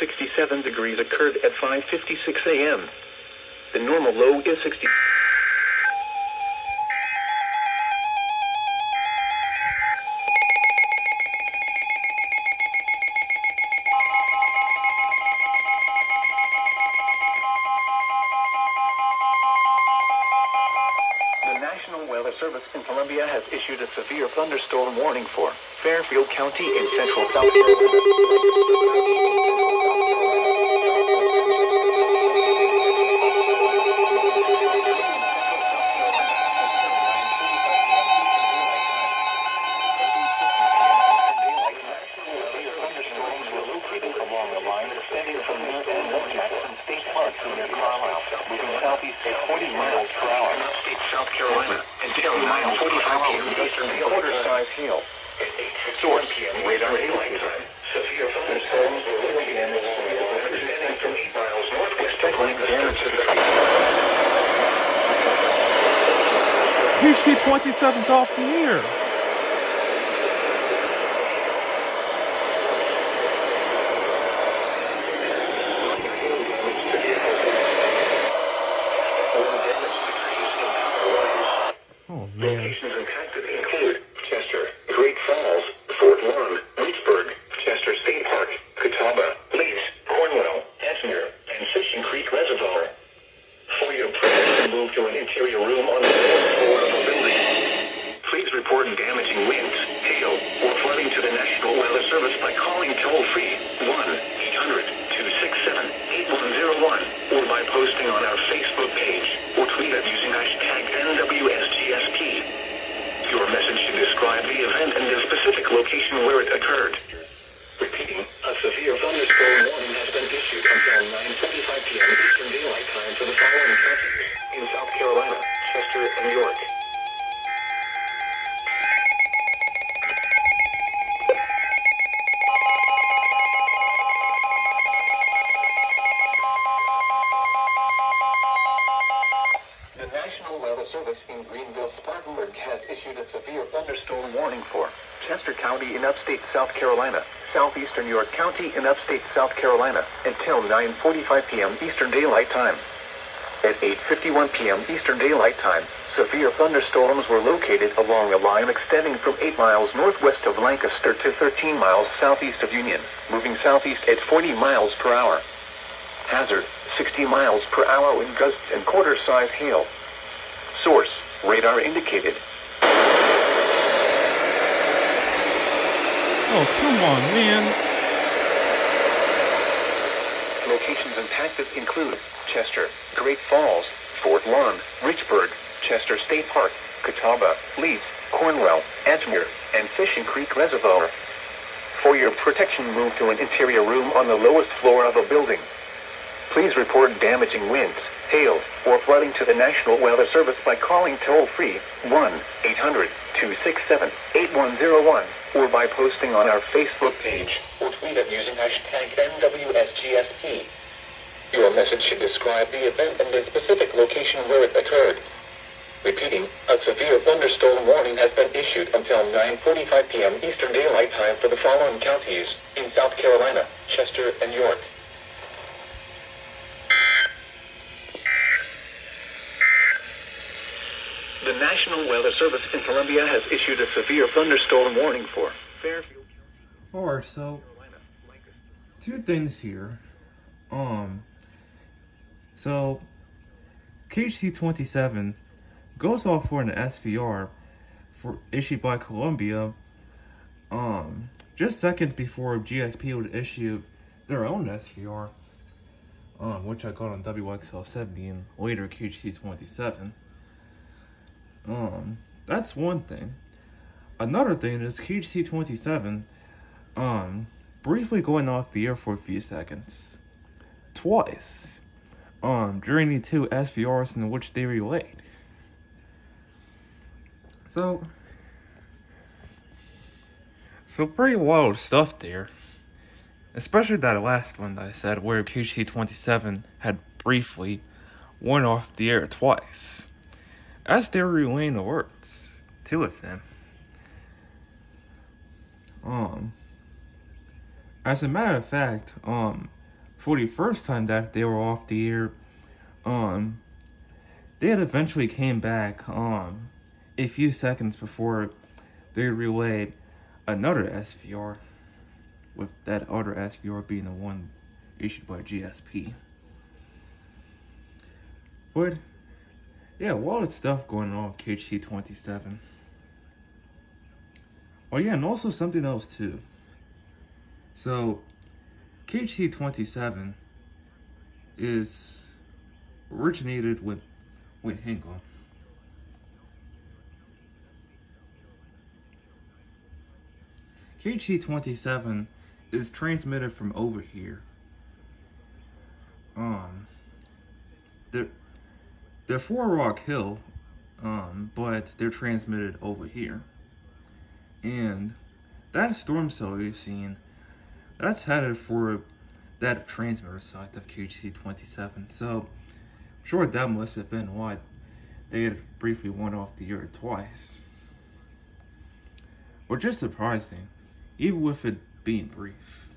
67 degrees occurred at 5:56 a.m. The normal low is 60. The National Weather Service in Columbia has issued a severe thunderstorm warning for Fairfield County in central South Carolina. Southeast at 40 miles per hour. Upstate South Carolina until 9:45 p.m. Eastern quarter-size hail. Source: radar indicator. Severe thunderstorms will locate extending from 8 miles northwest of damage to the trees. KHC27's off the air. Oh, man. Locations impacted include Chester, Great Falls, Fort Lawn, Reechburg, Chester State Park, Catawba, Leeds, Cornwall, Edgemere, and Fishing Creek Reservoir. For your protection, move to an interior room on the fourth floor of a building. Please report damaging winds, hail, or flooding to the National Weather Service by calling toll-free 1-800-267-8101 or by posting on our Facebook page or tweet us using hashtag NWSGSP. Your message should describe the event and the specific location where it occurred. Repeating, a severe thunderstorm warning has been issued until 9:45 p.m. Eastern Daylight Time for the following counties in South Carolina, Chester, and York. The National Weather Service in Greenville-Spartanburg has issued a severe thunderstorm warning for Chester County in upstate South Carolina, southeastern York County in upstate South Carolina, until 9:45 p.m. Eastern Daylight Time. At 8:51 p.m. Eastern Daylight Time, severe thunderstorms were located along a line extending from 8 miles northwest of Lancaster to 13 miles southeast of Union, moving southeast at 40 miles per hour. Hazard: 60 miles per hour wind gusts and quarter-size hail. Source: radar indicated. Oh, come on, man. Locations impacted include Chester, Great Falls, Fort Lawn, Richburg, Chester State Park, Catawba, Leeds, Cornwall, Edgemere, and Fishing Creek Reservoir. For your protection, move to an interior room on the lowest floor of a building. Please report damaging winds, hail, or flooding to the National Weather Service by calling toll-free 1-800-267-8101 or by posting on our Facebook page or tweet it using hashtag NWSGSP. Your message should describe the event and the specific location where it occurred. Repeating, a severe thunderstorm warning has been issued until 9:45 p.m. Eastern Daylight Time for the following counties in South Carolina, Chester, and York. The National Weather Service in Columbia has issued a severe thunderstorm warning for Fairfield. Alright, so two things here. So KHC27 goes off for an SVR issued by Columbia just seconds before GSP would issue their own SVR, which I got on WXL70 and later KHC27. That's one thing. Another thing is KHC27 briefly going off the air for a few seconds. Twice. During the two SVRs in which they relayed. So pretty wild stuff there. Especially that last one that I said where KHC27 had briefly went off the air twice. As they were relaying the words, two of them. As a matter of fact, for the first time that they were off the air, they had eventually came back a few seconds before they relayed another SVR, with that other SVR being the one issued by GSP. But yeah, a lot of stuff going on with KHC27. Oh yeah, and also something else too. So KHC27 is originated with hang on. KHC27 is transmitted from over here. They're for Rock Hill, but they're transmitted over here. And that storm cell you've seen, that's headed for that transmitter site of KHC27. So, I'm sure that must have been why they had briefly went off the air twice. Or just surprising, even with it being brief.